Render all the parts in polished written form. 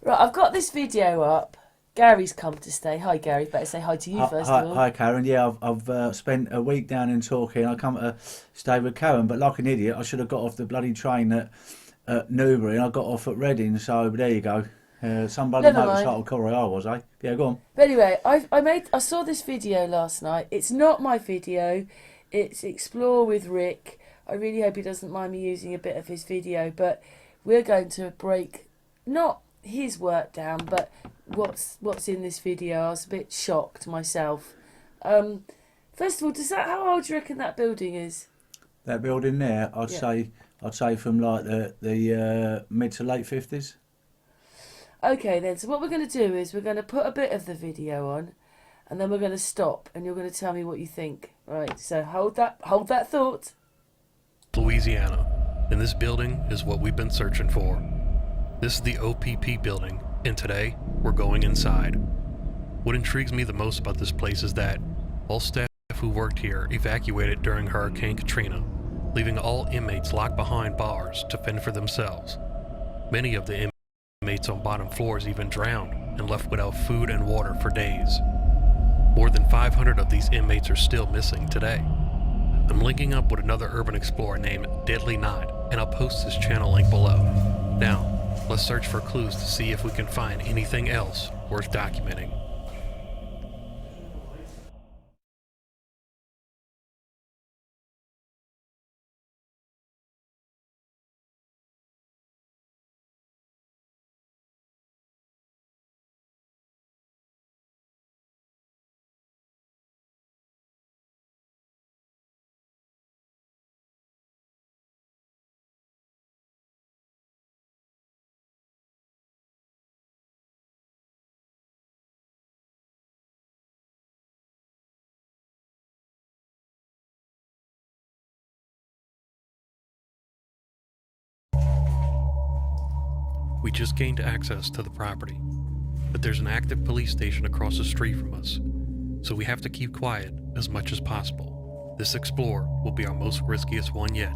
Right, I've got this video up. Gary's come to stay. Hi, Gary. Better say hi to you first Hi, of all. hi, Karen. Yeah, I've spent a week down in Torquay and I come to stay with Karen, but like an idiot, I should have got off the bloody train at Newbury and I got off at Reading, so there you go. Some bloody Never mind. motorcycle courier I was, eh? Yeah, go on. But anyway, I saw this video last night. It's not my video. It's Explore with Rick. I really hope he doesn't mind me using a bit of his video, but we're going to break not his work down, but what's in this video. I was a bit shocked myself. First of all, how old do you reckon that building is? That building there, Yeah. I'd say from like the mid to late 50s. Okay then. So what we're going to do is we're going to put a bit of the video on, and then we're going to stop, and you're going to tell me what you think. Right. So hold that thought. Louisiana, and this building is what we've been searching for. This is the OPP building, and today we're going inside. What intrigues me the most about this place is that all staff who worked here evacuated during Hurricane Katrina, leaving all inmates locked behind bars to fend for themselves. Many of the inmates on bottom floors even drowned and left without food and water for days. More than 500 of these inmates are still missing today. I'm linking up with another urban explorer named Deadly Knot, and I'll post his channel link below. Now, let's search for clues to see if we can find anything else worth documenting. We just gained access to the property, but there's an active police station across the street from us, so we have to keep quiet as much as possible. This explorer will be our most riskiest one yet.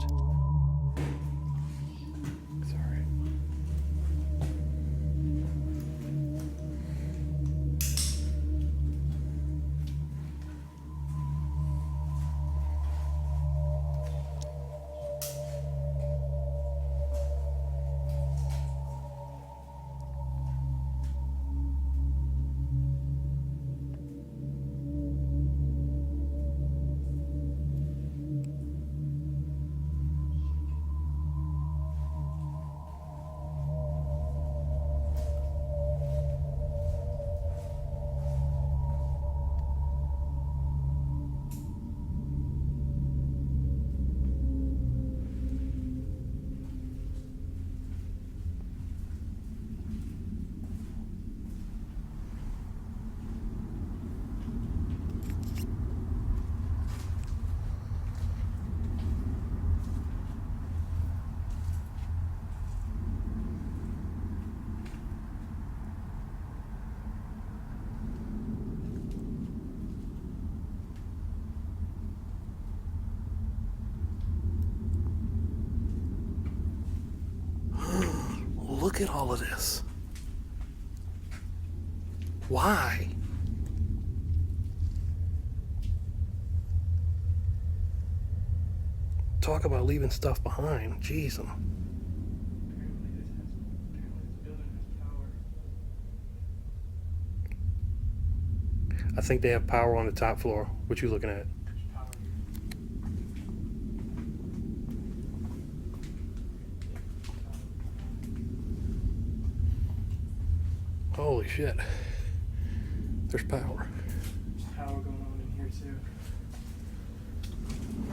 Look at all of this. Why? Talk about leaving stuff behind. Jeez. I think they have power on the top floor. What you looking at? Holy shit. There's power. There's power going on in here too.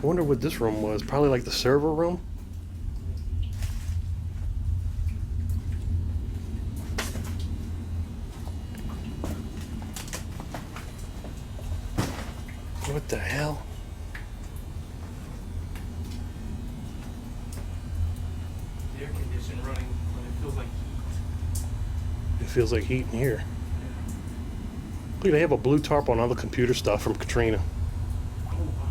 I wonder what this room was. Probably like the server room. What the hell? The air conditioning running, but it feels like heat. It feels like heat in here. Look, they have a blue tarp on all the computer stuff from Katrina. Oh, wow.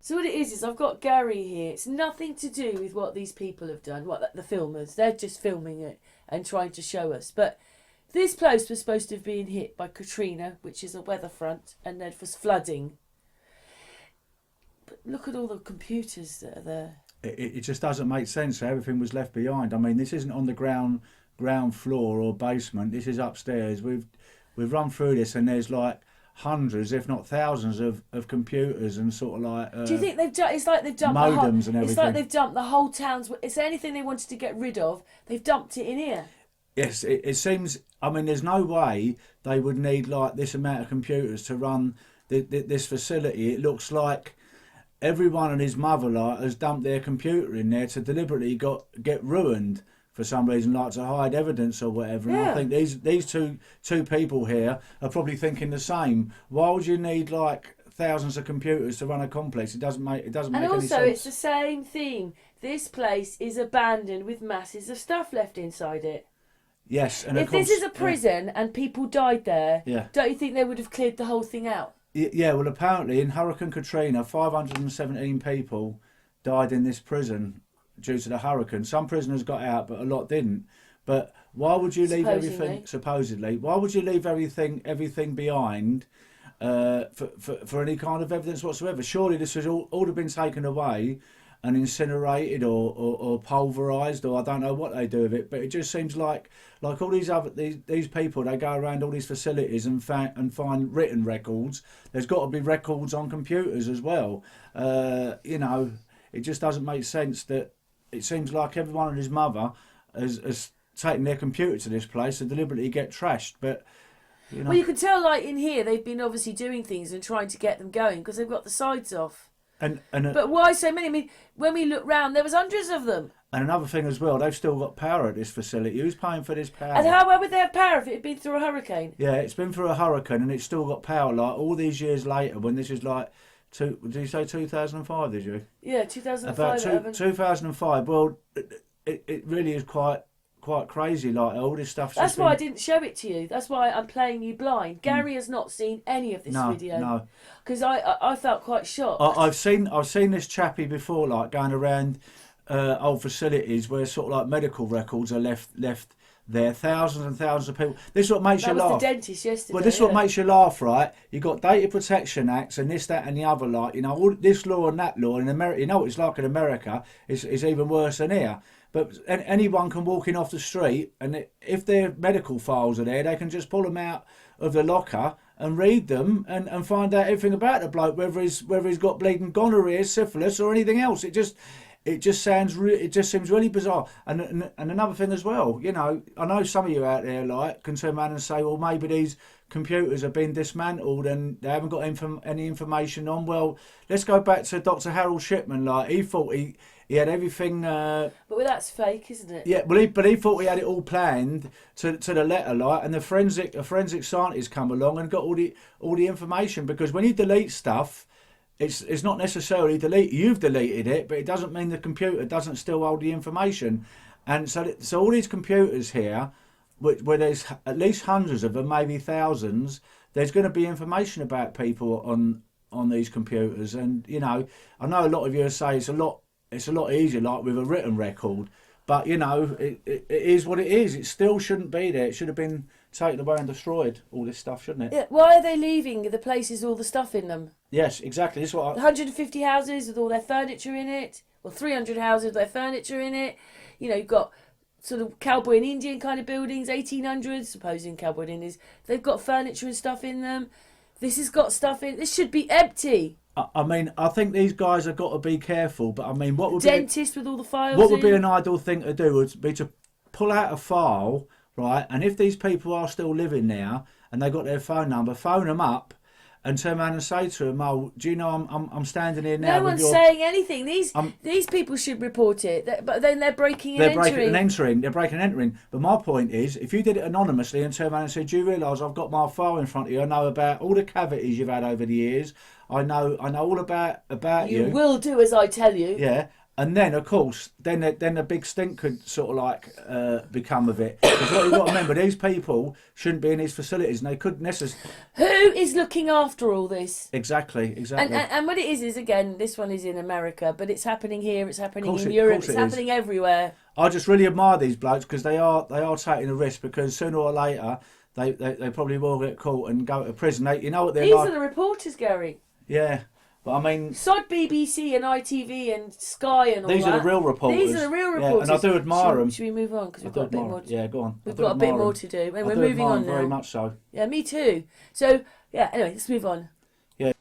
So what it is I've got Gary here. It's nothing to do with what these people have done, what the filmers. They're just filming it and trying to show us. But this place was supposed to have been hit by Katrina, which is a weather front, and there was flooding. But look at all the computers that are there. It just doesn't make sense. Everything was left behind. I mean, this isn't on the ground floor or basement. This is upstairs. We've run through this, and there's like hundreds, if not thousands, of computers and sort of like. Do you think they've done? It's like they've dumped modems the whole, and everything. It's like they've dumped the whole town's. Is there anything they wanted to get rid of? They've dumped it in here. Yes, it seems. I mean, there's no way they would need like this amount of computers to run this facility. It looks like everyone and his mother like has dumped their computer in there to deliberately get ruined for some reason, like to hide evidence or whatever. And I think these two people here are probably thinking the same. Why would you need like thousands of computers to run a complex? It doesn't make any sense. And also, it's the same theme. This place is abandoned with masses of stuff left inside it. Yes, and if this is a prison and people died there, don't you think they would have cleared the whole thing out? Yeah, well, apparently in Hurricane Katrina, 517 people died in this prison due to the hurricane. Some prisoners got out, but a lot didn't. But why would you leave everything? Supposedly, why would you leave everything behind for any kind of evidence whatsoever? Surely this has all have been taken away and incinerated or pulverised, or I don't know what they do with it, but it just seems like all these people, they go around all these facilities and find written records. There's got to be records on computers as well. You know, it just doesn't make sense that it seems like everyone and his mother has taken their computer to this place to deliberately get trashed, but. You know. Well, you can tell, like in here, they've been obviously doing things and trying to get them going because they've got the sides off. But why so many? I mean, when we look round, there was hundreds of them. And another thing as well, they've still got power at this facility. Who's paying for this power? And how would they have power if it had been through a hurricane? Yeah, it's been through a hurricane and it's still got power. Like all these years later, when this is like, did you say 2005? Did you? Yeah, 2005. About 2005. Well, it really is quite crazy. Like all this stuff. That's why I didn't show it to you. That's why I'm playing you blind. Gary has not seen any of this video. No. Because I felt quite shocked. I've seen this chappie before, like going around old facilities where sort of like medical records are left there. Thousands and thousands of people. This is what makes you laugh. That was the dentist yesterday. Well, this is what makes you laugh, right? You got data protection acts and this, that, and the other. Like, you know, all this law and that law in America. You know what it's like in America. It's even worse than here. But anyone can walk in off the street, and if their medical files are there, they can just pull them out of the locker and read them and find out everything about the bloke, whether he's got bleeding gonorrhea, syphilis, or anything else. It just seems really bizarre. And another thing as well, you know, I know some of you out there like can turn around and say, well, maybe these computers have been dismantled and they haven't got any information on. Well, let's go back to Dr. Harold Shipman. Like he thought he had everything. But that's fake, isn't it? Yeah, but he thought he had it all planned to the letter, like, and a forensic scientist come along and got all the information. Because when you delete stuff, it's not necessarily you've deleted it, but it doesn't mean the computer doesn't still hold the information. And so all these computers here, where there's at least hundreds of them, maybe thousands, there's going to be information about people on these computers. And you know, I know a lot of you say it's a lot easier, like with a written record. But you know, it is what it is. It still shouldn't be there. It should have been taken away and destroyed. All this stuff, shouldn't it? Yeah. Why are they leaving the places with all the stuff in them? Yes, exactly. This is what 150 houses with all their furniture in it, or 300 houses with their furniture in it. You know, you've got sort of cowboy and Indian kind of buildings, 1800s, supposing cowboy and Indians. They've got furniture and stuff in them. This has got stuff in. This should be empty. I mean, I think these guys have got to be careful. But I mean, with all the files. What would be an ideal thing to do would be to pull out a file, right? And if these people are still living there and they got their phone number, phone them up and turn around and say to them, "Oh, do you know I'm standing here now?" No one's saying anything. These people should report it, but then they're breaking and entering. They're breaking and entering. But my point is, if you did it anonymously and turn around and said, "Do you realise I've got my file in front of you? I know about all the cavities you've had over the years. I know all about you. You will do as I tell you." Yeah. And then, of course, then a big stink could sort of like become of it. Because what you've got to remember, these people shouldn't be in these facilities, and they couldn't necessarily. Who is looking after all this? Exactly. And what it is again, this one is in America, but it's happening here, it's happening in Of Europe, course it's it is. happening everywhere. I just really admire these blokes because they are taking a risk, because sooner or later they probably will get caught and go to prison. You know what they're These like. are the reporters, Gary. Yeah, but I mean, Sod BBC and ITV and Sky and all these that. are the real reporters. These are the real reporters. Yeah, and I do admire them. Should we move on? Because we've got a bit more. Yeah, go on. We've got a bit more to do. And we're moving on now. Very much so. Yeah, me too. So, yeah, anyway, let's move on. Yeah.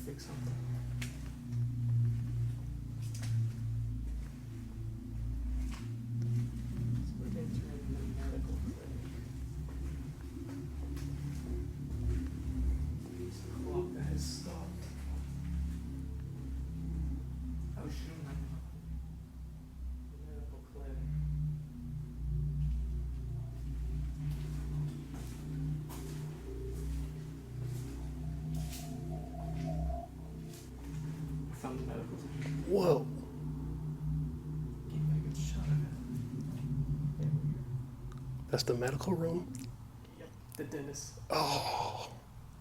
Fix something. So we're entering the medical clinic. It's a clock that has stopped. I was shooting at the medical clinic. I found the medical clinic. Whoa. Get a good shot of it. There we go. That's the medical room? Yep, the dentist. Oh.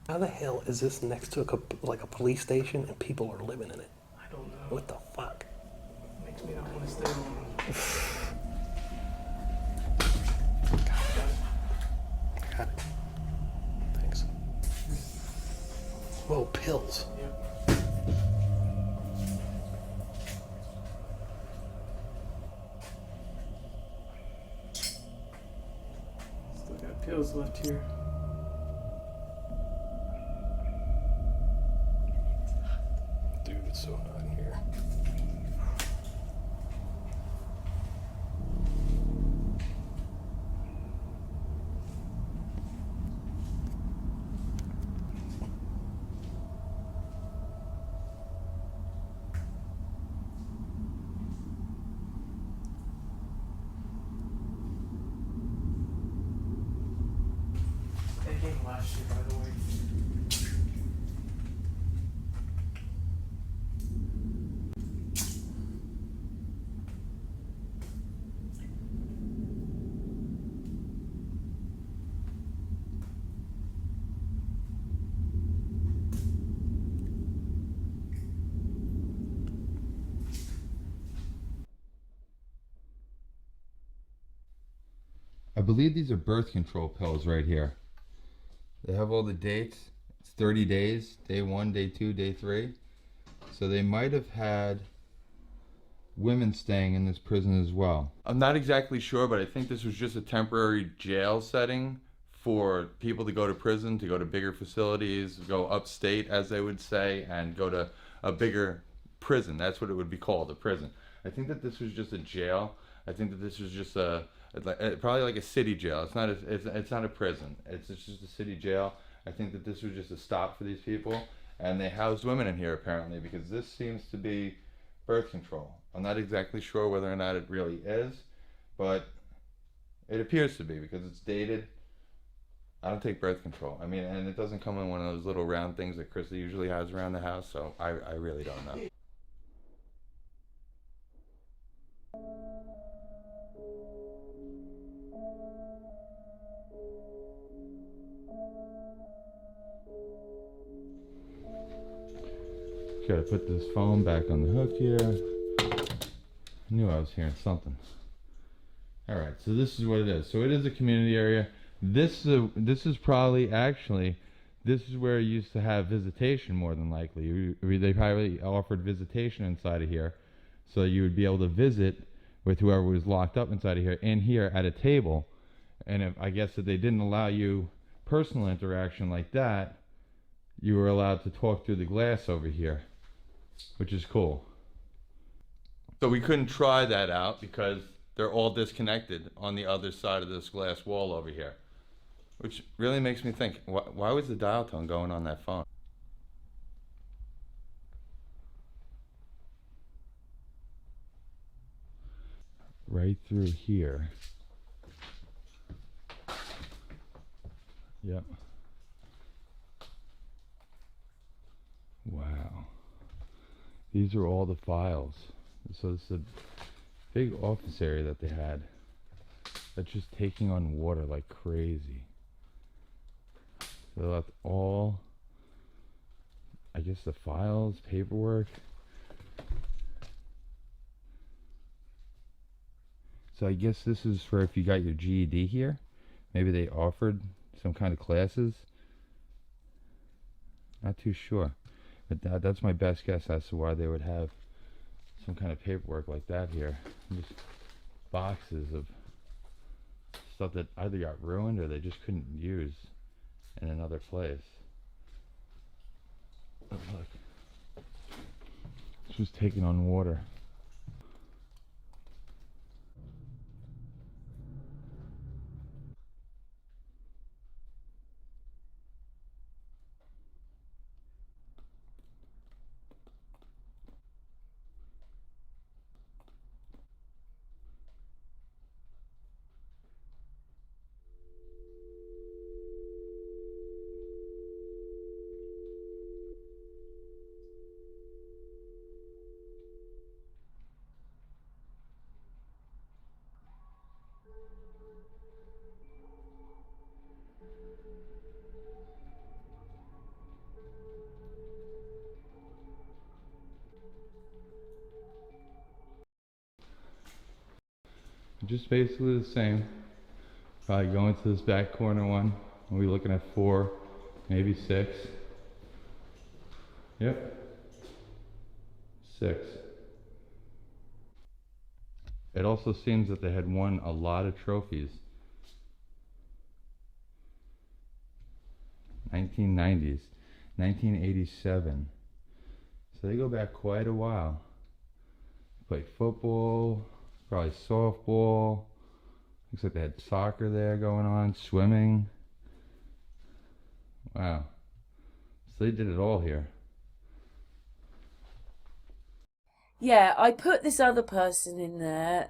How the hell is this next to like a police station and people are living in it? I don't know. What the fuck? Makes me not want to stay long. Got it. Thanks. Whoa, pills. Yep. Still got pills left here. Dude, it's so hot in here. That game last year, by the way. I believe these are birth control pills right here. They have all the dates. It's 30 days, day 1, day 2, day 3. So they might have had women staying in this prison as well. I'm not exactly sure, but I think this was just a temporary jail setting for people to go to prison, to go to bigger facilities, go upstate, as they would say, and go to a bigger prison. That's what it would be called, a prison. I think that this was just a jail. I think that this was just probably like a city jail. It's not a prison. It's just a city jail. I think that this was just a stop for these people, and they housed women in here apparently, because this seems to be birth control. I'm not exactly sure whether or not it really is, but it appears to be, because it's dated I don't take birth control. I mean, and it doesn't come in one of those little round things that Krista usually has around the house, so I really don't know. Gotta put this phone back on the hook here. I knew I was hearing something. Alright, so this is what it is. So it is a community area. This is probably, actually, this is where you used to have visitation more than likely. They probably offered visitation inside of here. So you would be able to visit with whoever was locked up inside of here, in here at a table. And if, I guess if they didn't allow you personal interaction like that, you were allowed to talk through the glass over here, which is cool. So we couldn't try that out because they're all disconnected on the other side of this glass wall over here. Which really makes me think, why was the dial tone going on that phone? Right through here. Yep. Wow. These are all the files. So it's a big office area that they had. That's just taking on water like crazy. So that's all, I guess, the files, paperwork. So I guess this is for if you got your GED here. Maybe they offered some kind of classes. Not too sure. But that's my best guess as to why they would have some kind of paperwork like that here. Just boxes of stuff that either got ruined or they just couldn't use in another place. Oh, look. This was taking on water. Just basically the same. Probably go into this back corner one. We'll be looking at 4, maybe 6. Yep. 6. It also seems that they had won a lot of trophies. 1990s, 1987. So they go back quite a while. Play football, probably softball. Looks like they had soccer there going on, swimming. Wow. So they did it all here. Yeah, I put this other person in there,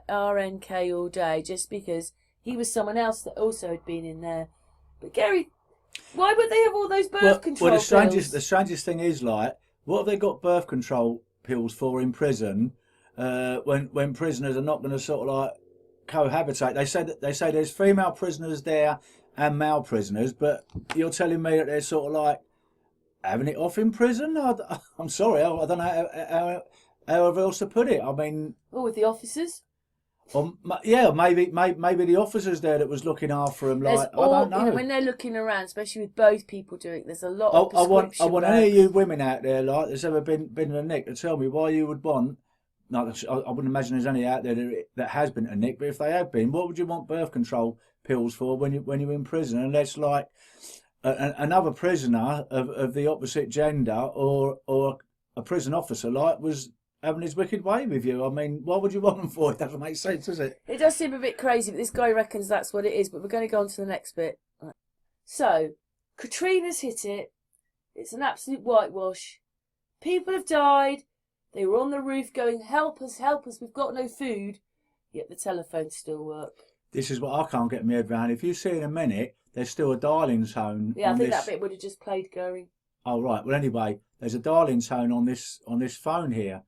Rnk All Day, just because he was someone else that also had been in there. But Gary, why would they have all those birth control pills? The strangest thing is, like, what have they got birth control pills for in prison? When prisoners are not going to sort of like cohabitate. They say there's female prisoners there and male prisoners, but you're telling me that they're sort of like having it off in prison? I'm sorry, I don't know how else to put it. I mean, well, with the officers. Yeah, maybe the officers there that was looking after them. Like, I don't know. You know, when they're looking around, especially with both people doing it, there's a lot of prescription. I want any of you women out there, like, that's ever been in a nick, to tell me why you would want. No, I wouldn't imagine there's any out there that has been a nick, but if they have been, what would you want birth control pills for when you're in prison? Unless, like, another prisoner of the opposite gender or a prison officer, like, was having his wicked way with you. I mean, what would you want them for? It doesn't make sense, does it? It does seem a bit crazy, but this guy reckons that's what it is. But we're going to go on to the next bit. Right. So, Katrina's hit it. It's an absolute whitewash. People have died. They were on the roof going, help us, we've got no food. Yet the telephones still work. this is what I can't get my head around. If you see in a minute, there's still a dialing tone. Yeah, I think this. that bit would have just played going. Oh right. Well, anyway, there's a dialing tone on this phone here,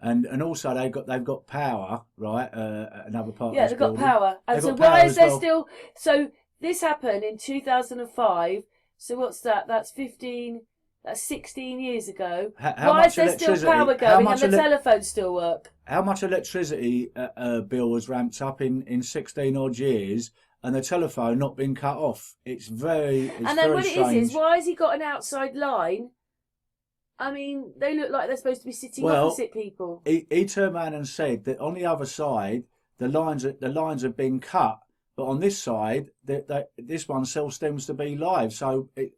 and also they've got power, right? Another part. Yeah, of this they've got building. power. And They've so got power why is as there well. still? So this happened in 2005. So what's that? That's 15. That's 16 years ago. How Why much is there still electricity- power how going much and the elec- telephones still work? How much electricity bill was ramped up in 16 odd years, and the telephone not been cut off? It's very And then very what strange. it is why has he got an outside line? I mean, they look like they're supposed to be sitting Well, opposite people. He turned around and said that on the other side the lines have been cut, but on this side this one still seems to be live. So it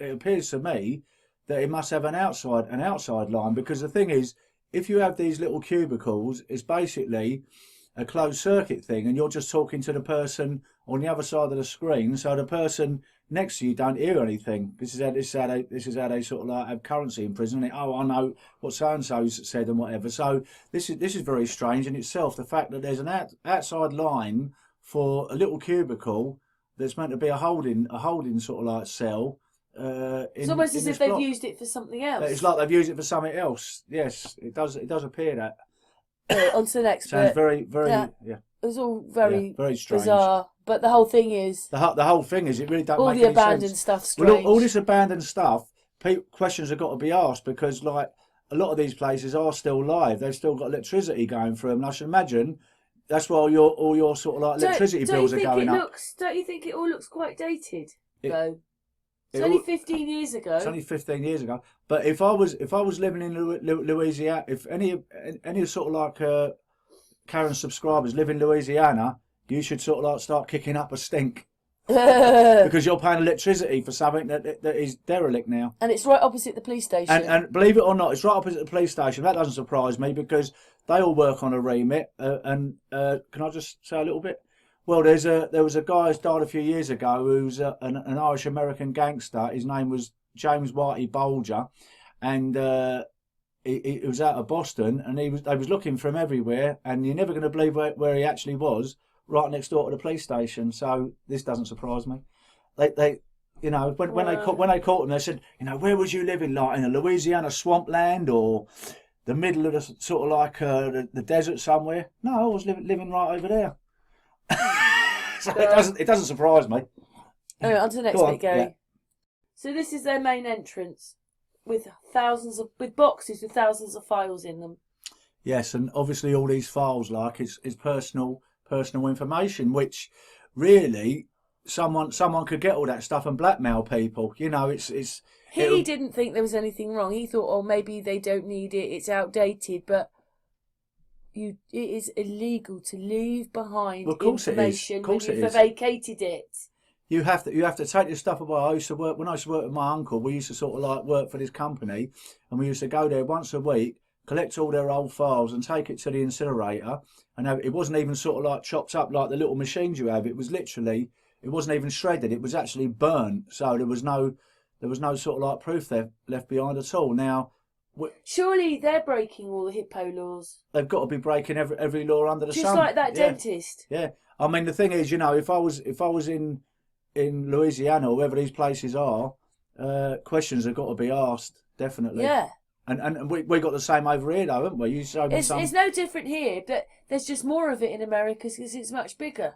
appears to me that it must have an outside line, because the thing is, if you have these little cubicles, it's basically a closed circuit thing, and you're just talking to the person on the other side of the screen, so the person next to you don't hear anything. This is how they sort of like have currency in prison. Oh, I know what so and so said and whatever. So this is very strange in itself. The fact that there's an outside line for a little cubicle that's meant to be a holding sort of like cell. It's almost as if they've used it for something else. It's like they've used it for something else. Yes, it does appear that. On to the next Sounds bit. very Yeah. yeah. It was all very strange. bizarre. But the whole thing is, The whole thing is, it really don't all make the any abandoned sense. stuff strange. Well, all this abandoned stuff, questions have got to be asked, because like a lot of these places are still live. They've still got electricity going through them. And I should imagine that's why all your sort of like electricity bills are going up. Don't you think it all looks quite dated, It- though? it It's only all- 15 years ago. It's only 15 years ago. But if I was living in Louisiana, if any sort of like Karen subscribers live in Louisiana, you should sort of like start kicking up a stink, because you're paying electricity for something that is derelict now. And it's right opposite the police station. And believe it or not, it's right opposite the police station. That doesn't surprise me, because they all work on a remit. Can I just say a little bit? Well, there was a guy who died a few years ago who's an Irish American gangster. His name was James Whitey Bolger, and he was out of Boston, and they was looking for him everywhere, and you're never going to believe where he actually was, right next door to the police station. So this doesn't surprise me. They you know, when they caught him, they said, you know, where was you living, like in a Louisiana swampland or the middle of the sort of like the desert somewhere? No, I was living right over there. So it doesn't surprise me. Anyway, on to the next Go on, bit, Gary. yeah. So this is their main entrance, with boxes with thousands of files in them. Yes, and obviously all these files, like, it's personal information, which really someone could get all that stuff and blackmail people. You know, He didn't think there was anything wrong. He thought, oh, maybe they don't need it, it's outdated, but it is illegal to leave behind information when you've vacated it. You have to take this stuff away. When I used to work with my uncle, we used to sort of like work for this company, and we used to go there once a week, collect all their old files and take it to the incinerator. And it wasn't even sort of like chopped up like the little machines you have. It was literally, it wasn't even shredded. It was actually burnt. So there was no sort of like proof left behind at all. Now, surely they're breaking all the hippo laws. they've got to be breaking every law under the sun. Just like that dentist. Yeah. I mean, the thing is, you know, if I was in Louisiana or wherever these places are, questions have got to be asked, definitely. Yeah. And we got the same over here, though, haven't we? You showed me some. It's no different here, but there's just more of it in America because it's much bigger.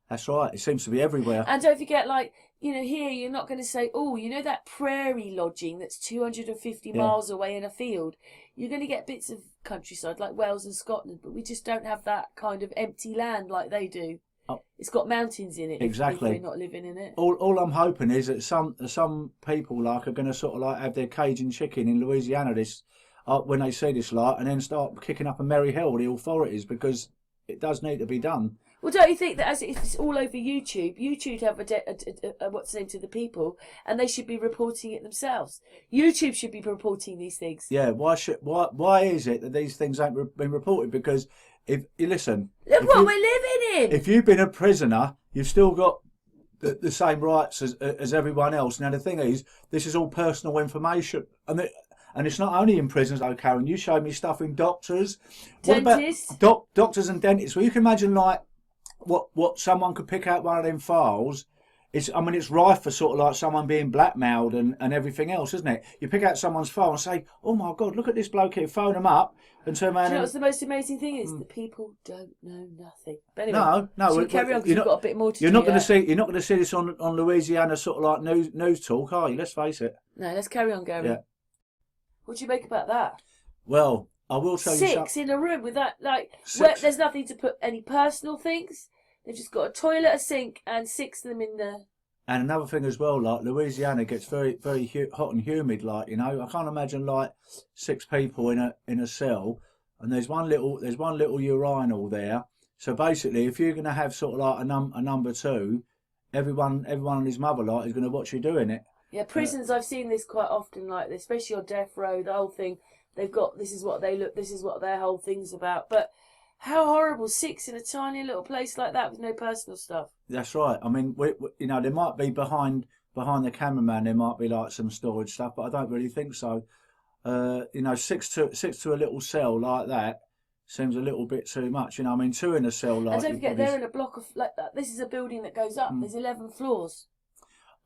That's right. It seems to be everywhere. And don't forget, like, you know, here you're not going to say, oh, you know that prairie lodging that's 250 miles away in a field? You're going to get bits of countryside like Wales and Scotland, but we just don't have that kind of empty land like they do. Oh. It's got mountains in it. Exactly. If we're not living in it. All I'm hoping is that some people like are going to sort of like have their Cajun chicken in Louisiana when they see this lot, and then start kicking up a merry hell with the authorities, because it does need to be done. Well, don't you think that as it's all over YouTube, YouTube have a what's the name to the people, and they should be reporting it themselves. YouTube should be reporting these things. Yeah, why is it that these things ain't been reported? Because if you listen, Look what we're living in. If you've been a prisoner, you've still got the same rights as everyone else. Now the thing is, this is all personal information, and it's not only in prisons, though, Karen. You showed me stuff in doctors, Dentists. What about doctors and dentists? Well, you can imagine, like, what someone could pick out one of them files. It's rife for sort of like someone being blackmailed and everything else, isn't it? You pick out someone's file and say, "Oh my God, look at this bloke here!" Phone them up and turn around. Do you know what's the most amazing thing is? That people don't know nothing. But anyway, no. should we carry on because we've got a bit more to do. You're not going to see this on Louisiana sort of like news talk, are you? Let's face it. No, let's carry on, Gary. Yeah. What do you make about that? Well, I will tell you something. 6 in a room with that, like, where there's nothing to put any personal things. They've just got a toilet, a sink, and 6 of them in there. And another thing as well, like Louisiana gets very, very hot and humid. Like, you know, I can't imagine like 6 people in a cell, and there's one little urinal there. So basically, if you're going to have sort of like a number 2, everyone and his mother like is going to watch you doing it. Yeah, prisons. I've seen this quite often, like this, especially on death row. The whole thing. They've got this is what their whole thing's about. But how horrible, 6 in a tiny little place like that with no personal stuff. That's right. I mean, we you know, there might be behind the cameraman, there might be like some storage stuff, but I don't really think so. You know, 6 to a little cell like that seems a little bit too much. You know, I mean, 2 in a cell like. And don't forget, they're in a block of like that. This is a building that goes up. There's 11 floors.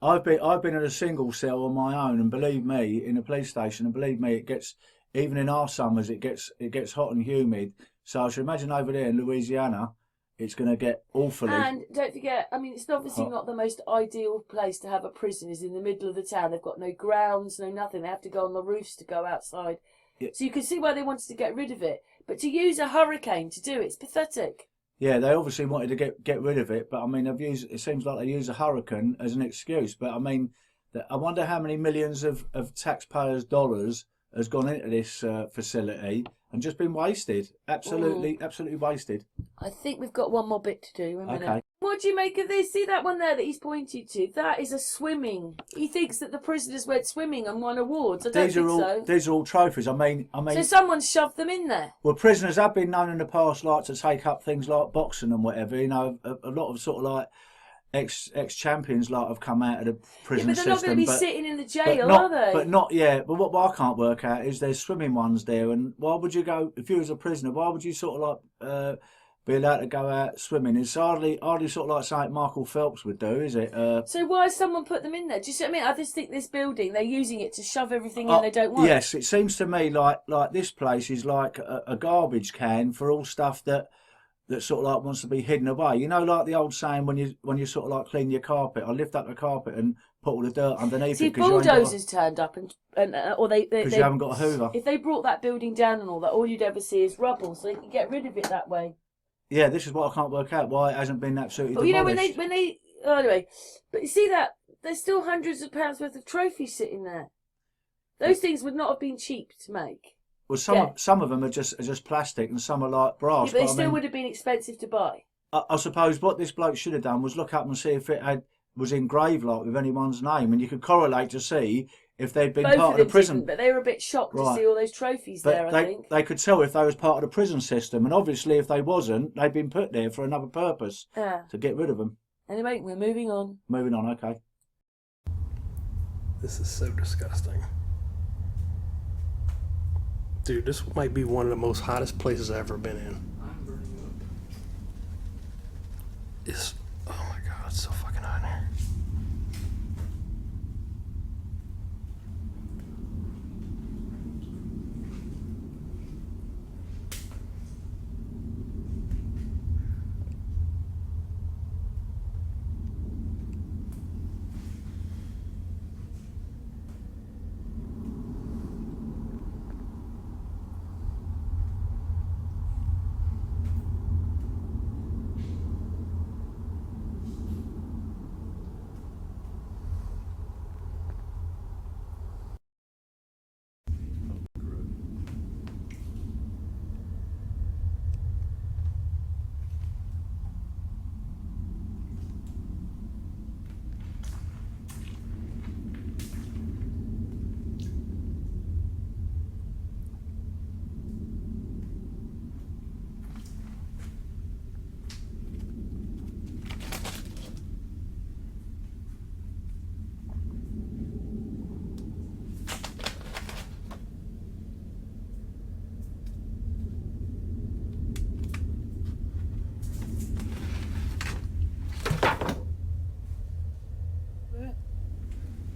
I've been in a single cell on my own, and believe me, in a police station, and believe me, it gets, even in our summers, it gets hot and humid. So I should imagine over there in Louisiana, it's going to get awfully. And don't forget, I mean, it's obviously not the most ideal place to have a prison. Is in the middle of the town. They've got no grounds, no nothing. They have to go on the roofs to go outside. Yeah. So you can see why they wanted to get rid of it. But to use a hurricane to do it's pathetic. Yeah, they obviously wanted to get rid of it, but I mean, it seems like they use a hurricane as an excuse. But I mean, I wonder how many millions of taxpayers' dollars has gone into this facility and just been wasted. Absolutely wasted. I think we've got one more bit to do. Okay. What do you make of this? See that one there that he's pointed to? That is a swimming. He thinks that the prisoners went swimming and won awards. I don't think so. These are all trophies. I mean. So someone shoved them in there. Well, prisoners have been known in the past, like, to take up things like boxing and whatever. You know, a lot of sort of like ex-champions like have come out of the prison system. But they're not going to be sitting in the jail, are they? But not yet. But what I can't work out is there's swimming ones there, and why would you go, if you was a prisoner, why would you sort of like be allowed to go out swimming? It's hardly sort of like something Michael Phelps would do, is it? So why has someone put them in there? Do you see what I mean? I just think this building, they're using it to shove everything in they don't want. Yes, it seems to me like this place is like a garbage can for all stuff that sort of like wants to be hidden away. You know, like the old saying, when you sort of like clean your carpet, I lift up the carpet and put all the dirt underneath it. See, because bulldozers turned up or they because you haven't got a hoover. If they brought that building down and all that, all you'd ever see is rubble, so they can get rid of it that way. Yeah, this is what I can't work out, why it hasn't been absolutely demolished. You know, when they anyway, but you see that there's still hundreds of pounds worth of trophies sitting there. Those things would not have been cheap to make. Well, some of them are just plastic, and some are like brass. Yeah, but they still would have been expensive to buy. I suppose what this bloke should have done was look up and see if it was engraved like with anyone's name, and you could correlate to see if they'd been part of the prison. But they were a bit shocked to see all those trophies there. I think they could tell if they was part of the prison system, and obviously if they wasn't, they'd been put there for another purpose to get rid of them. Anyway, we're moving on. Moving on, okay. This is so disgusting. Dude, this might be one of the most hottest places I've ever been in. I'm burning up. It's, oh my god, it's so fucking hot in here.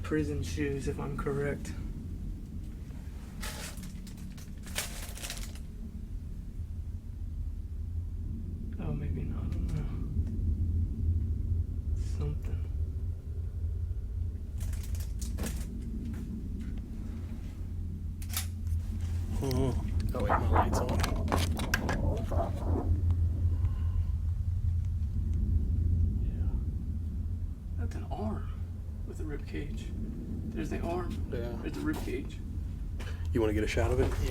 prison shoes, if I'm correct. Oh, maybe not. I don't know. Something. Oh wait, my light's on. Yeah. That's an arm with a rib cage. There's the arm. Yeah. There's the rib cage. You want to get a shot of it? Yeah.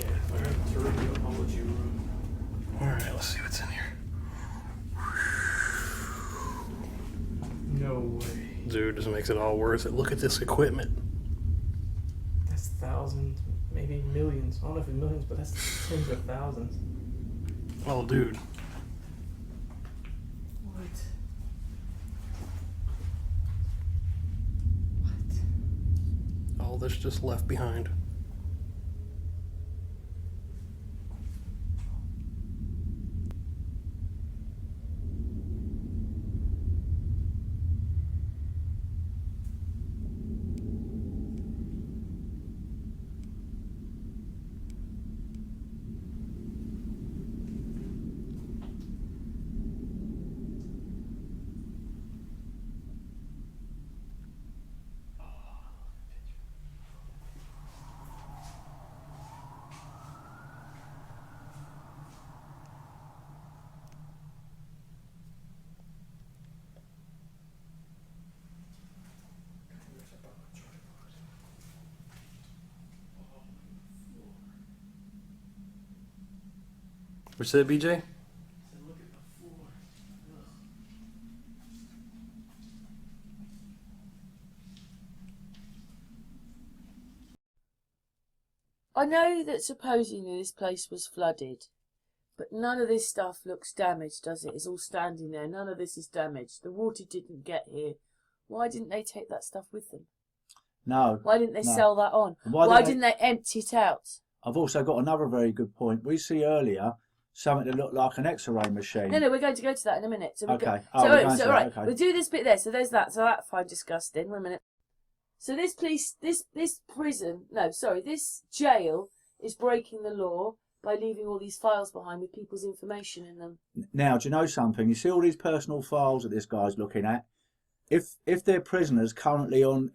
It's a radiology room. All right, let's see what's in here. No way. Dude, this makes it all worth it. Look at this equipment. That's thousands, maybe millions. I don't know if it's millions, but that's tens of thousands. Oh, dude. What? All this just left behind. What's that, BJ? I know that supposedly this place was flooded, but none of this stuff looks damaged, does it? It's all standing there. None of this is damaged. The water didn't get here. Why didn't they take that stuff with them? No. Why didn't they no. sell that on? Why didn't they empty it out? I've also got another very good point. We see earlier something that looked like an X-ray machine. No, we're going to go to that in a minute. So okay. All right, okay. we'll do this bit there. So there's that. So that I find disgusting. 1 minute. So this jail is breaking the law by leaving all these files behind with people's information in them. Now, do you know something? You see all these personal files that this guy's looking at. If they're prisoners currently on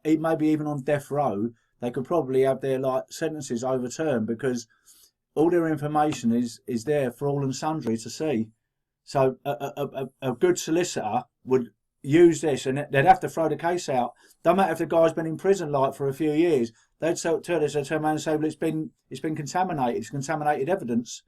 maybe even on death row, they could probably have their sentences overturned because all their information is there for all and sundry to see. So a good solicitor would use this, and they'd have to throw the case out. Don't matter if the guy's been in prison for a few years. They'd turn around and say, "Well, it's been contaminated. It's contaminated evidence."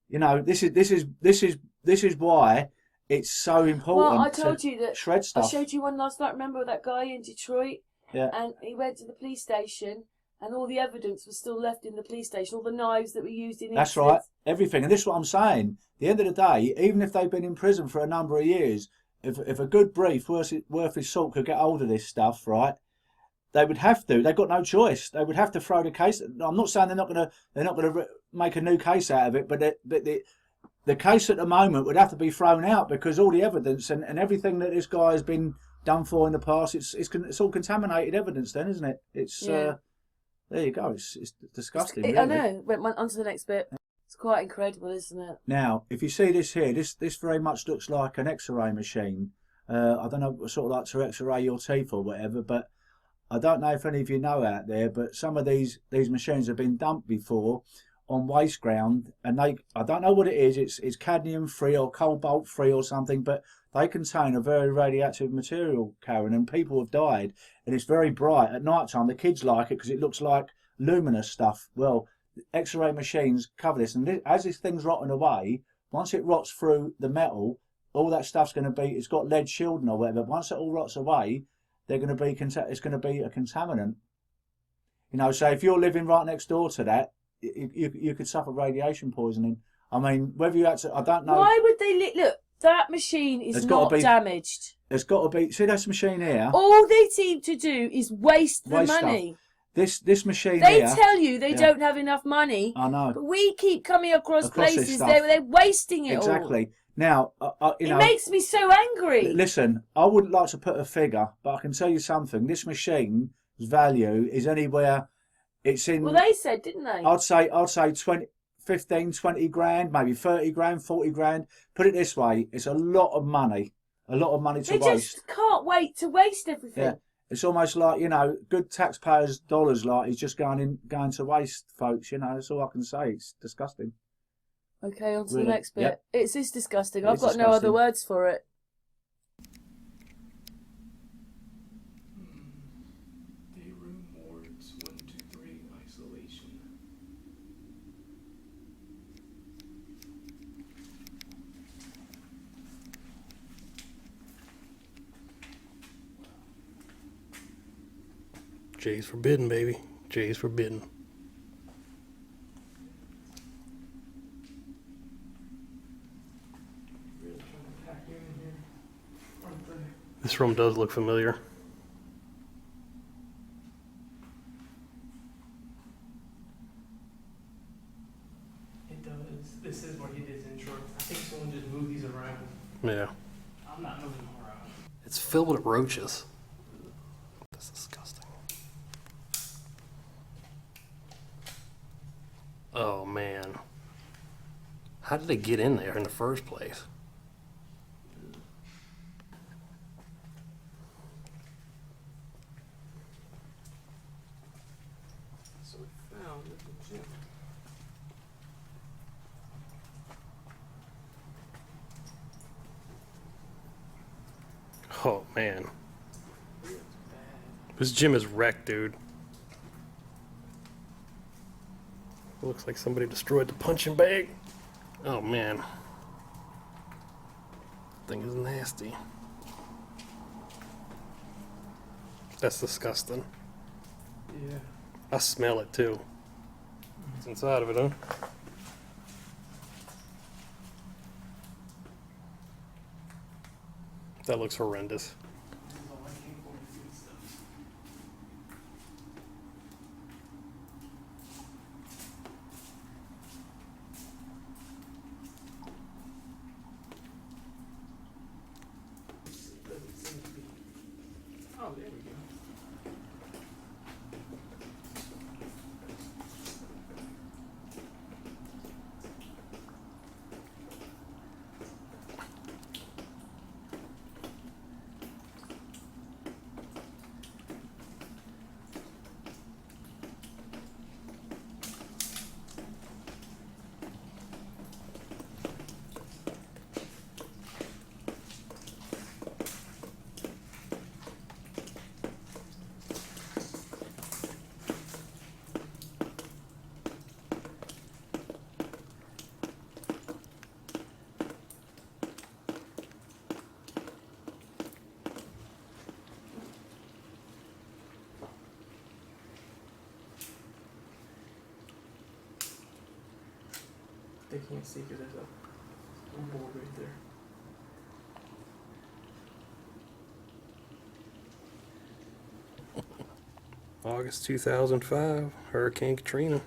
You know, this is why it's so important. Well, I told you that shred stuff. I showed you one last night. Remember that guy in Detroit? Yeah. And he went to the police station, and all the evidence was still left in the police station. All the knives that were used in. That's right. Everything, and this is what I'm saying. At the end of the day, even if they've been in prison for a number of years, if a good brief worth his salt could get hold of this stuff, right? They would have to. They've got no choice. They would have to throw the case. I'm not saying they're not going to make a new case out of it, but the case at the moment would have to be thrown out because all the evidence and everything that this guy has been done for in the past, it's all contaminated evidence. Then, isn't it? It's there you go. It's disgusting. Really. I know. Went on to the next bit. It's quite incredible, isn't it? Now, if you see this here, this very much looks like an X-ray machine. I don't know, sort of like to X-ray your teeth or whatever, but I don't know if any of you know out there, but some of these machines have been dumped before on waste ground, and I don't know what it is. It's cadmium free or cobalt free or something, but they contain a very radioactive material, Karen, and people have died. And it's very bright at night time. The kids like it because it looks like luminous stuff. Well, X-ray machines cover this, and as this thing's rotting away, once it rots through the metal, all that stuff's going to be. It's got lead shielding or whatever. Once it all rots away, it's going to be a contaminant. You know, so if you're living right next door to that, you could suffer radiation poisoning. I mean, whether you had to, I don't know. Why would they look? That machine is not damaged. There's got to be. See this machine here. All they seem to do is waste the money. Stuff. This machine they here. Tell you they don't have enough money. I know. But we keep coming across places they're wasting it exactly. all. Now, you know, it makes me so angry. Listen, I wouldn't like to put a figure, but I can tell you something. This machine's value is anywhere. It's in. Well, they said, didn't they? I'd say 20, 15, 20 grand, maybe 30 grand, 40 grand. Put it this way, it's a lot of money. A lot of money to they waste. just can't wait to waste everything. Yeah. It's almost like, you know, good taxpayers' dollars like is just going to waste, folks, you know, that's all I can say. It's disgusting. Okay, on to Really? the next bit. Yep. It's disgusting. It I've is got no other disgusting. words for it. Day room wards 1, 2, 3 isolation. Jay's forbidden, baby. Jay's forbidden. Really trying to pack you in here, aren't they? This room does look familiar. It does. This is where he did his intro. I think someone just moved these around. Yeah. I'm not moving them around. It's filled with roaches. That's disgusting. Oh, man. How did they get in there in the first place? So we found the gym. Oh, man. It's bad. This gym is wrecked, dude. It looks like somebody destroyed the punching bag. Oh, man. Thing is nasty. That's disgusting. Yeah. I smell it, too. It's inside of it, huh? That looks horrendous. This is all I came for, the food stuff. Doesn't seem to be. Oh, there we go. They can't see because there's a board right there. August 2005, Hurricane Katrina.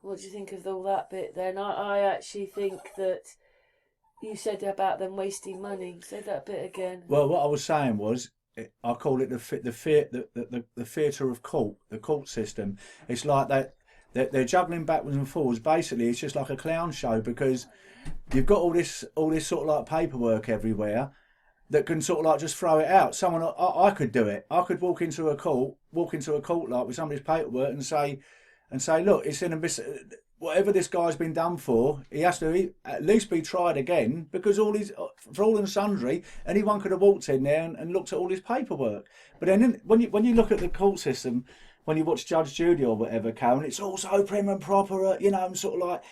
What do you think of all that bit then? I actually think that you said about them wasting money. Say that bit again. Well, what I was saying was, I call it the theatre of court, the court system. It's like they're juggling backwards and forwards. Basically, it's just like a clown show because you've got all this sort of like paperwork everywhere that can sort of like just throw it out. Someone, I could do it. I could walk into a court like with somebody's paperwork and say, look, it's in a whatever this guy's been done for, he has to at least be tried again because for all and sundry, anyone could have walked in there and looked at all his paperwork. But then when you look at the court system, when you watch Judge Judy or whatever, Karen, it's all so prim and proper, you know, and sort of like,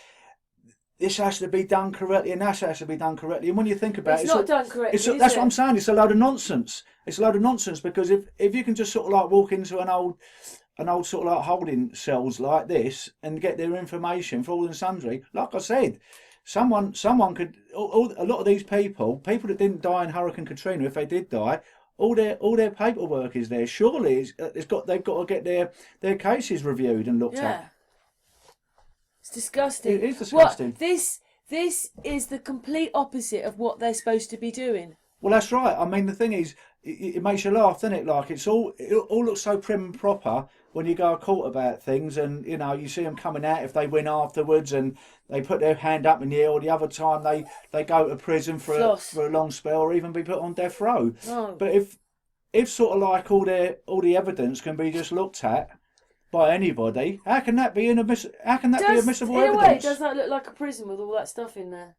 this has to be done correctly and that has to be done correctly. And when you think about It's not done correctly, that's what I'm saying. It's a load of nonsense. It's a load of nonsense because if you can just sort of like walk into an old sort of like holding cells like this and get their information for all and sundry, like I said, someone could. A lot of these people that didn't die in Hurricane Katrina, if they did die, all their paperwork is there. Surely they've got to get their cases reviewed and looked at. It's disgusting. It is disgusting. What? This is the complete opposite of what they're supposed to be doing. Well, that's right. I mean, the thing is, it makes you laugh, doesn't it? Like it all looks so prim and proper when you go to court about things, and you know you see them coming out if they win afterwards, and they put their hand up in the air, or the other time they go to prison for a long spell, or even be put on death row. Oh. But if sort of like all the evidence can be just looked at by anybody, how can that be admissible evidence? In a way, does that look like a prison with all that stuff in there?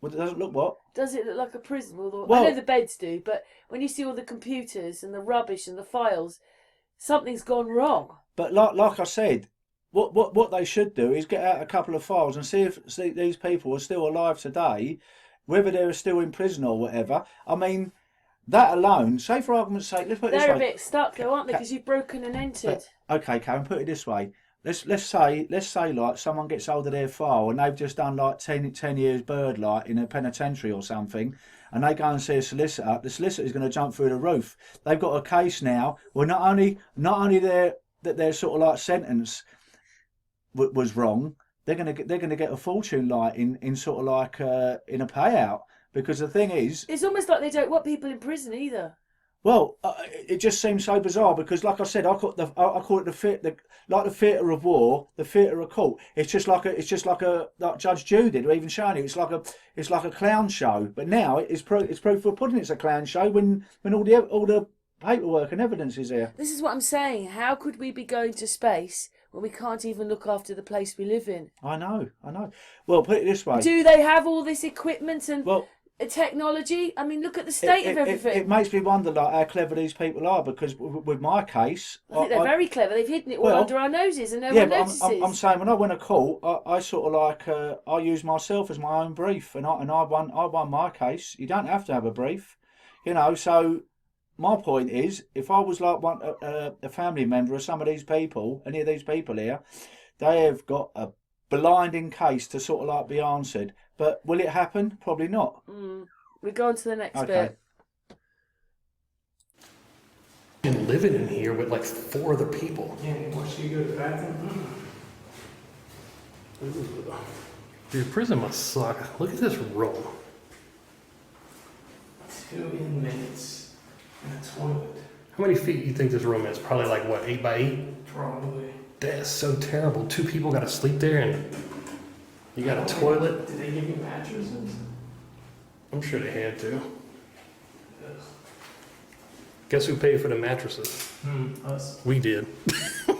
Well, it doesn't look what? Does it look like a prison with all... Well, I know the beds do, but when you see all the computers and the rubbish and the files, something's gone wrong. But like I said, what they should do is get out a couple of files and see if these people are still alive today, whether they're still in prison or whatever. I mean, that alone, say for argument's sake, let's put it this way. They're a bit stuck though, aren't they? Because you've broken and entered. Okay, Karen, put it this way. Let's say like someone gets hold of their file and they've just done like 10 years bird like in a penitentiary or something, and they go and see a solicitor. The solicitor is going to jump through the roof. They've got a case now. Well, not only their sort of like sentence was wrong, they're going to get a fortune like in sort of like in a payout, because the thing is, it's almost like they don't want people in prison either. Well, it just seems so bizarre because, like I said, I call it the theatre of war, the theatre of court. It's just like Judge Judy did, or even Shani. It's like a clown show. But now it's proof for pudding. It's a clown show when all the paperwork and evidence is here. This is what I'm saying. How could we be going to space when we can't even look after the place we live in? I know. Well, put it this way: do they have all this equipment and? Technology? I mean, look at the state of everything. It makes me wonder like how clever these people are, because with my case, I think they're very clever. They've hidden it all under our noses and no one notices. I'm saying when I went to court, I sort of like I used myself as my own brief, and I won my case. You don't have to have a brief, you know. So my point is, if I was like a family member of some of these people, any of these people here, they have got a blinding case to sort of like be answered. But will it happen? Probably not. We're going to the next bit. Been living in here with like 4 other people. Yeah, once you go to the bathroom. Dude, prison must suck. Look at this room. 2 inmates and a toilet. How many feet do you think this room is? Probably like what, 8 by 8? Probably. That's so terrible. 2 people got to sleep there, and you got a toilet. Did they give you mattresses? I'm sure they had to. Guess who paid for the mattresses? Us. We did. Wow.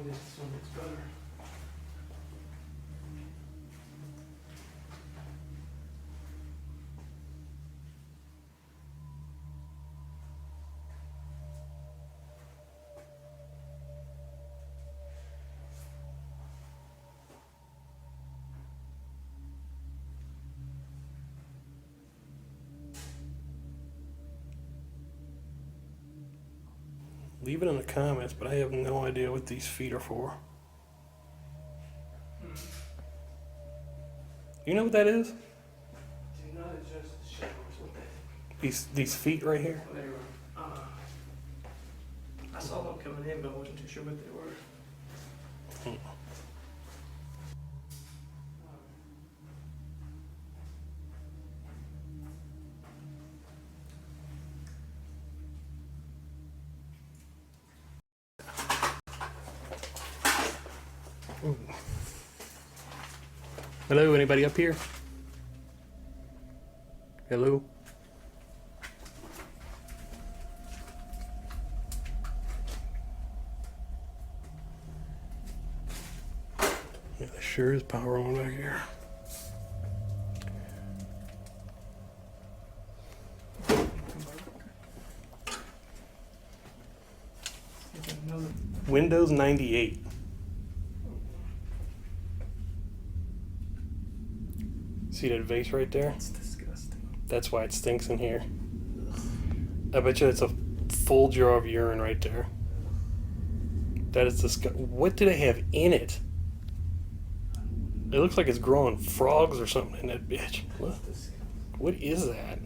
This one looks better. Leave it in the comments, but I have no idea what these feet are for. You know what that is? Do you know it's just the showers with that? These feet right here? They were, I saw them coming in, but I wasn't too sure what they were. Hello, anybody up here? Hello? Yeah, there sure is power on back here. Windows 98. See that vase right there? It's disgusting. That's why it stinks in here. I bet you it's a full jar of urine right there. That is disgusting. What do they have in it? It looks like it's growing frogs or something in that bitch. Look. What is that?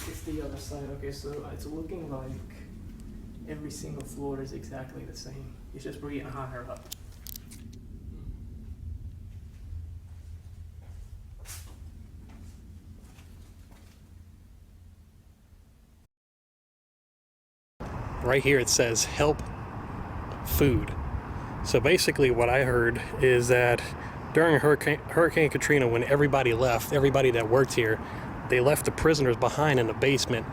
It's the other side. Okay, so it's looking like every single floor is exactly the same. It's just we're getting higher up. Right here it says help food. So basically what I heard is that during Hurricane Katrina, when everybody left, everybody that worked here, they left the prisoners behind in the basement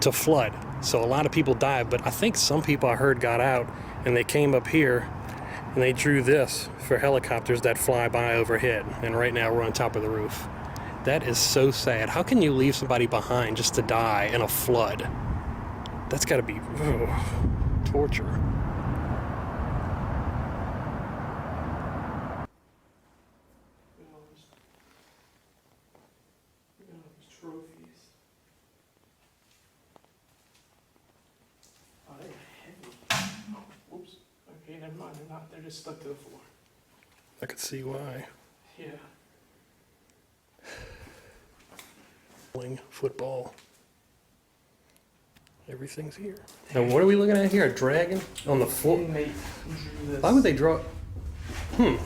to flood. So a lot of people died, but I think some people I heard got out and they came up here and they drew this for helicopters that fly by overhead. And right now we're on top of the roof. That is so sad. How can you leave somebody behind just to die in a flood? That's gotta be torture. Trophies. Oh, they're heavy. Oh, oops. Okay, never mind. They're not. They're just stuck to the floor. I could see why. Yeah. Football. Everything's here. Now what are we looking at here? A dragon on the floor? Inmate drew this. Why would they draw?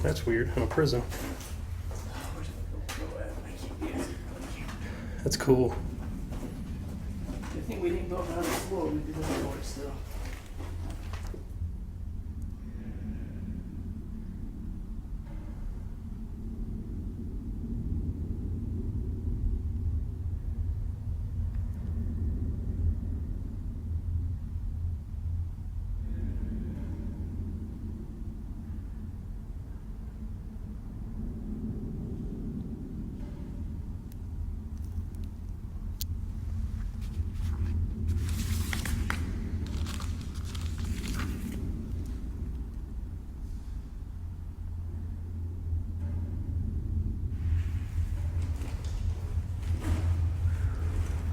That's weird. In a prison. Where's it go at? I keep guessing. That's cool. I think we didn't go down the floor. We did the floor still.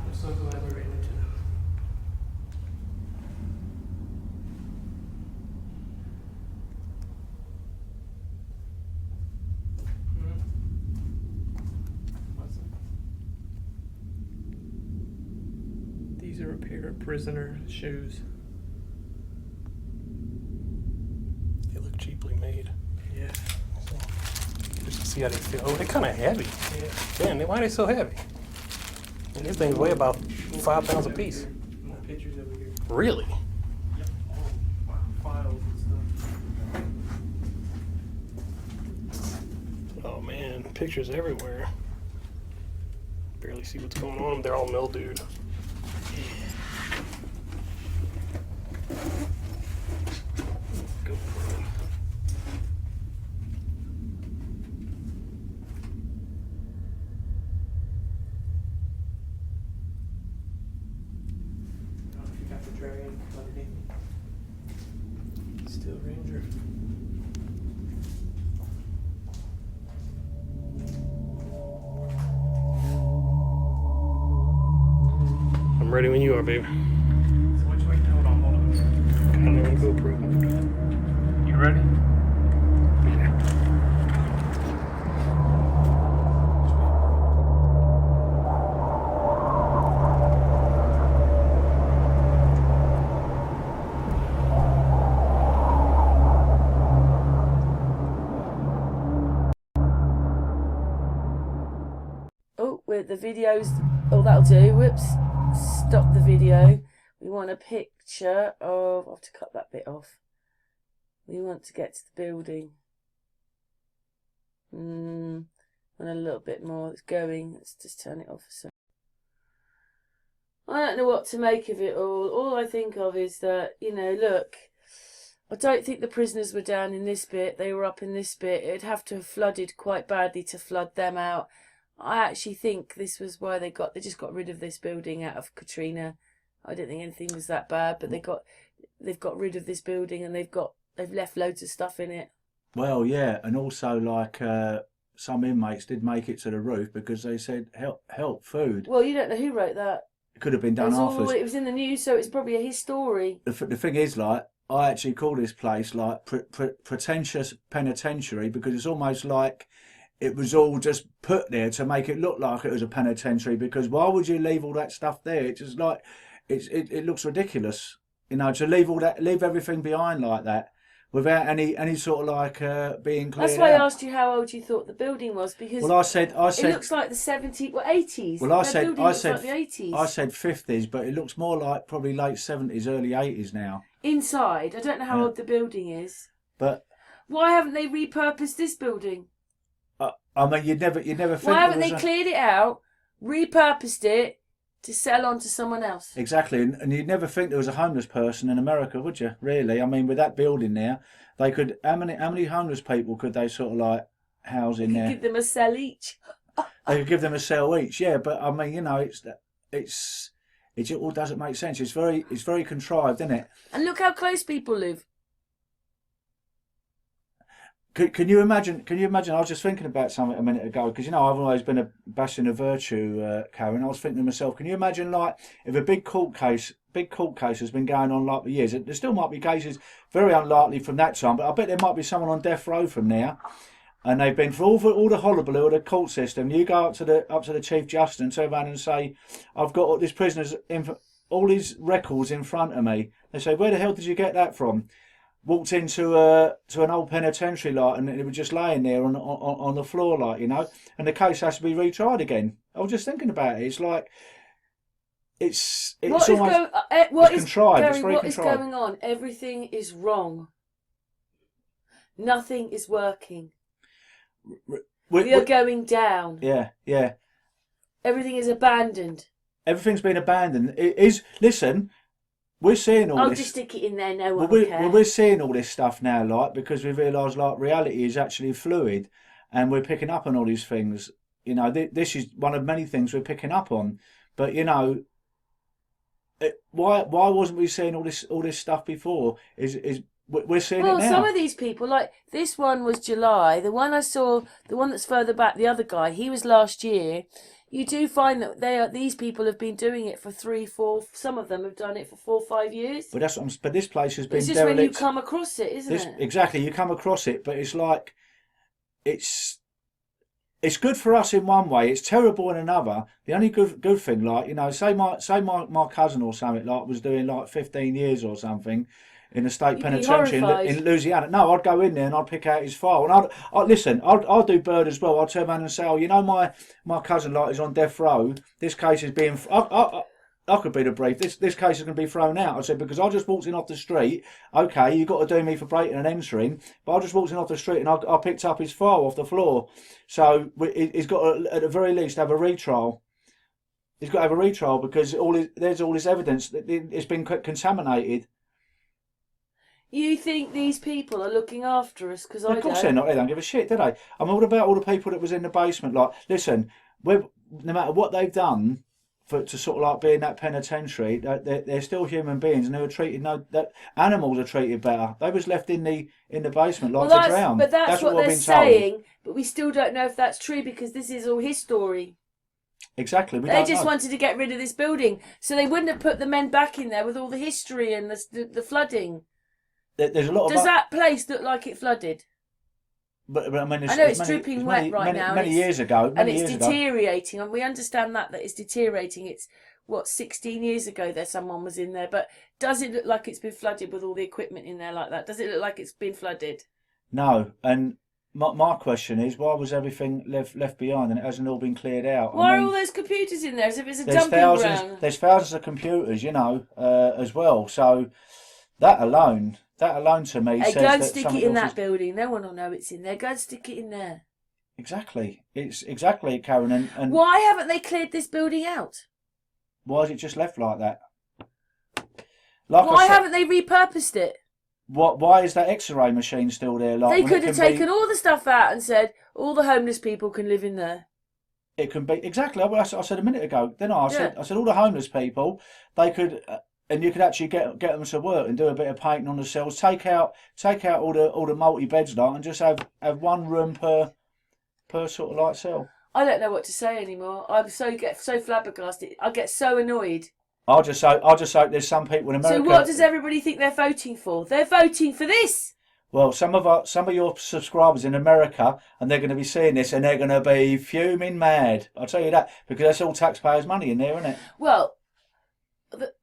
I'm so glad we're in it too. What's it? These are a pair of prisoner shoes. They look cheaply made. Yeah. Just to see how they feel. Oh, they're kind of heavy. Yeah. Damn, why are they so heavy? And these things weigh about 5 pounds a piece. More pictures over here. Really? Yep. Oh, wow. Files and stuff. Oh man, pictures everywhere. Barely see what's going on. They're all mildewed. Go for it. I don't know if you got the dragon underneath. Steel Ranger. I'm ready when you are, babe. So which way? Hold on. Kind of in GoPro mode. You ready? Oh, with the videos. Oh, that'll do. Whoops. Stop the video. We want a picture of. I'll have to cut that bit off. We want to get to the building. And a little bit more. It's going. Let's just turn it off a second. I don't know what to make of it all. All I think of is that, you know, look, I don't think the prisoners were down in this bit. They were up in this bit. It'd have to have flooded quite badly to flood them out. I actually think this was why they just got rid of this building out of Katrina. I don't think anything was that bad, but they've got rid of this building and they've left loads of stuff in it. Well, yeah, and also like some inmates did make it to the roof because they said help food. Well, you don't know who wrote that. It could have been done afterwards. It was in the news, so it's probably his story. The thing is, like, I actually call this place like Pretentious Penitentiary because it's almost like it was all just put there to make it look like it was a penitentiary. Because why would you leave all that stuff there? It's just like it looks ridiculous, you know, to leave everything behind like that without any sort of like being cleared That's why out. I asked you how old you thought the building was, because Well, I said it looks like the 70s, 80s. Well, I said said like the 80s. I said 50s, but it looks more like probably late 70s, early 80s now. Inside, I don't know how old the building is. But why haven't they repurposed this building? I mean, you'd never think. Why haven't they cleared it out, repurposed it to sell on to someone else? Exactly, and you'd never think there was a homeless person in America, would you? Really? I mean, with that building there, they could. How many homeless people could they sort of like house in there? Give them a cell each. They could give them a cell each, yeah. But I mean, you know, it all doesn't make sense. It's very contrived, isn't it? And look how close people live. Can you imagine? I was just thinking about something a minute ago because, you know, I've always been a bastion of virtue, Karen. I was thinking to myself, can you imagine, like, if a big court case has been going on like for years? There still might be cases, very unlikely from that time, but I bet there might be someone on death row from there, and they've been through all the hullabaloo of the court system. You go up to the Chief Justice and turn around and say, I've got all these prisoners, all these records in front of me. They say, where the hell did you get that from? Walked into an old penitentiary, like, and it was just laying there on the floor, like, you know, and the case has to be retried again. I was just thinking about it. It's like it's almost contrived. It's very what contrived. Is going on? Everything is wrong. Nothing is working. We are going down. Yeah. Everything is abandoned. Everything's been abandoned. It is. Listen. We're seeing all this. I'll just stick it in there, no one will care. We're seeing all this stuff now, like, because we realise, like, reality is actually fluid, and we're picking up on all these things. You know, this is one of many things we're picking up on. But, you know, why wasn't we seeing all this stuff before? We're seeing it now. Well, some of these people, like this one was July. The one I saw, the one that's further back, the other guy, he was last year. You do find that these people have been doing it for 3, 4. Some of them have done it for 4, 5 years. But but this place has been. It's just derelict. when you come across it, isn't it? Exactly, you come across it, but it's like it's good for us in one way. It's terrible in another. The only good thing, like, you know, say my cousin or something, like, was doing like 15 years or something in a state penitentiary in Louisiana. No, I'd go in there and I'd pick out his file, and I'd do bird as well. I'd turn around and say, oh, you know, my cousin, like, is on death row. This case is being. I could be the brief. This case is going to be thrown out. I said, because I just walked in off the street. Okay, you got to do me for breaking and entering, but I just walked in off the street and I picked up his file off the floor. So he's got to, at the very least, have a retrial. He's got to have a retrial because there's all this evidence that it's been contaminated. You think these people are looking after us? Because I don't. Of course they're not. They don't give a shit, do they? I'm all about all the people that was in the basement. Like, listen, no matter what they've done to sort of like be in that penitentiary, they're still human beings, and they were treated. That animals are treated better. They was left in the basement like to drown. But that's what we've they're been saying. told. But we still don't know if that's true because this is all his story. Exactly. They just wanted to get rid of this building, so they wouldn't have put the men back in there with all the history and the flooding. There's a lot of. Does that place look like it flooded? But I mean, I know it's dripping wet right now. Many years ago, and it's deteriorating, and we understand that it's deteriorating. It's 16 years ago that someone was in there, but does it look like it's been flooded with all the equipment in there like that? Does it look like it's been flooded? No, and my question is, why was everything left behind and it hasn't all been cleared out? Why are all those computers in there as if it's a dumping ground? There's thousands of computers, you know, as well. So that alone to me says that. Go and stick it in that building. No one will know it's in there. Go and stick it in there. Exactly. It's exactly, Karen. And why haven't they cleared this building out? Why is it just left like that? Why haven't they repurposed it? Why is that X-ray machine still there? Like, they could have taken all the stuff out and said all the homeless people can live in there. it can be exactly what I said a minute ago. Then I said all the homeless people, they could. And you could actually get them to work and do a bit of painting on the cells. Take out all the multi beds like, and just have one room per sort of like cell. I don't know what to say anymore. Get so flabbergasted. I get so annoyed. I just hope there's some people in America. So what does everybody think they're voting for? They're voting for this. Well, some of your subscribers in America, and they're going to be seeing this, and they're going to be fuming mad. I'll tell you that, because that's all taxpayers' money in there, isn't it? Well,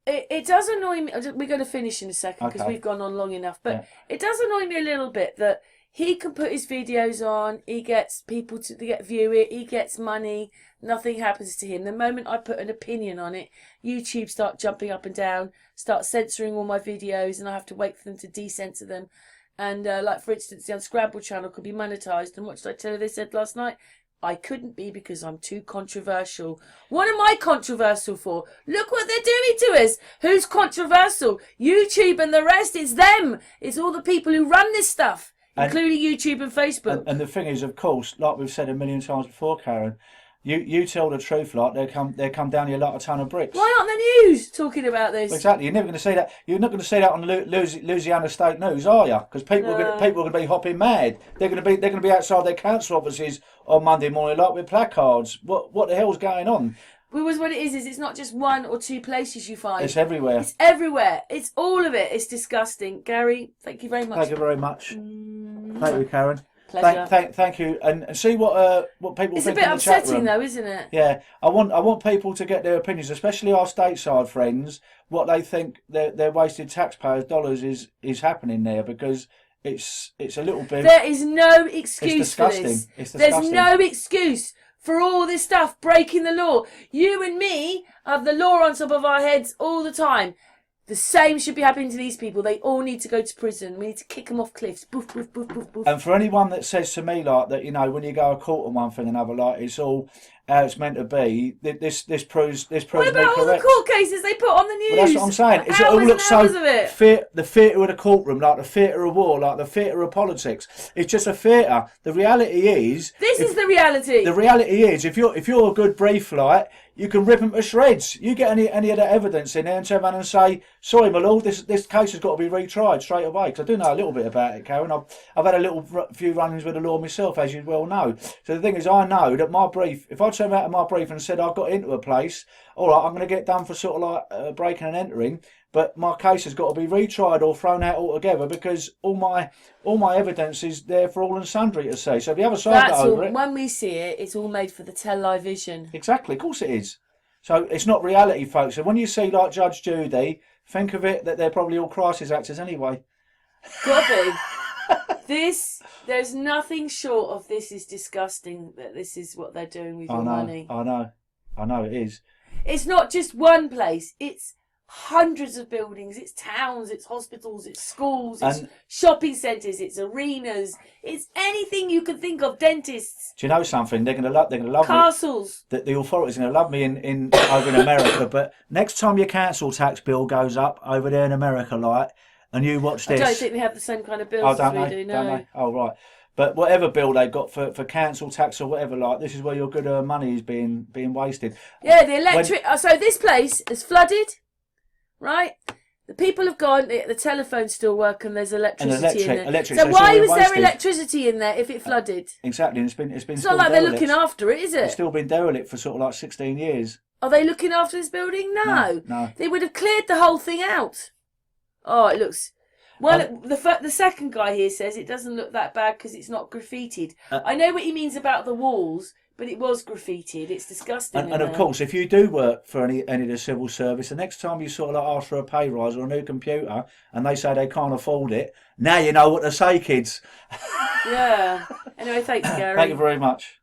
it does annoy me. We're going to finish in a second because Okay. we've gone on long enough. But it does annoy me a little bit that he can put his videos on. He gets people to view it. He gets money. Nothing happens to him. The moment I put an opinion on it, YouTube start jumping up and down, start censoring all my videos, and I have to wait for them to decensor them. And like, for instance, the Unscrambled Channel could be monetised. And what did I tell you they said last night? I couldn't be because I'm too controversial. What am I controversial for? Look what they're doing to us. Who's controversial? YouTube and the rest. It's them. It's all the people who run this stuff, including YouTube and Facebook. And the thing is, of course, like we've said a million times before, Karen, you tell the truth, like they come down here like a ton of bricks. Why aren't the news talking about this? Exactly. You're never going to see that. You're not going to see that on the Louisiana State News, are you? Because people are going to be hopping mad. They're going to be outside their council offices on Monday morning, like with placards. What the hell's going on? Because what it is it's not just one or two places you find. It's everywhere. It's everywhere. It's all of it. It's disgusting. Gary, thank you very much. Thank you very much. Thank you, Karen. Pleasure. Thank you, and see what people it's think. It's a bit in the chat upsetting, room. though, isn't it? Yeah, I want people to get their opinions, especially our stateside friends, what they think their wasted taxpayers' dollars is happening there, because it's a little bit. There is no excuse for this. It's There's disgusting. no excuse for all this stuff breaking the law. You and me have the law on top of our heads all the time. The same should be happening to these people. They all need to go to prison. We need to kick them off cliffs. Boof, boof, boof, boof, boof. And for anyone that says to me like that, when you go to court on one thing and another, like it's all how it's meant to be. This proves What me about all the correct. court cases they put on the news? Well, that's what I'm saying. It all Hours looks and hours so of it. the theatre of the courtroom, like the theatre of war, like the theatre of politics. It's just a theatre. The reality is, This is the reality. the reality is, if you're a good brief, like, you can rip them to shreds. You get any of that evidence in there and turn around and say, sorry, my lord, this case has got to be retried straight away. Because I do know a little bit about it, Karen. I've had a few run-ins with the law myself, as you well know. So the thing is, I know that my brief, if I turn around to my brief and said I've got into a place, all right, I'm going to get done for sort of like breaking and entering, but my case has got to be retried or thrown out altogether because all my evidence is there for all and sundry to see. So if the other side That's got over all, it, when we see it, it's all made for the television. exactly, of course it is. So it's not reality, folks. So when you see like Judge Judy, think of it that they're probably all crisis actors anyway. Gotta be. There's nothing short of this is disgusting that this is what they're doing with your money. I know it is. It's not just one place. It's hundreds of buildings. It's towns. It's hospitals. It's schools. It's shopping centres. It's arenas. It's anything you can think of. Dentists. Do you know something? They're gonna love castles. Me. The authorities are gonna love me in over in America. But next time your council tax bill goes up over there in America, like, and you watch this, I don't think they have the same kind of bills as we do. No. Don't they? Oh right. But whatever bill they got for council tax or whatever, like, this is where your good money is being wasted. Yeah, the electric. So this place is flooded, right? The people have gone. The telephones still work, and there's electricity in there. So why was there electricity in there if it flooded? Exactly, and it's been. It's not like they're looking after it, is it? It's still been derelict for sort of like 16 years. Are they looking after this building? No. They would have cleared the whole thing out. Oh, it looks. Well, the second guy here says it doesn't look that bad because it's not graffitied. I know what he means about the walls, but it was graffitied. It's disgusting. And of course, if you do work for any of the civil service, the next time you sort of like ask for a pay rise or a new computer, and they say they can't afford it, now you know what to say, kids. Yeah. Anyway, thanks, Gary. Thank you very much.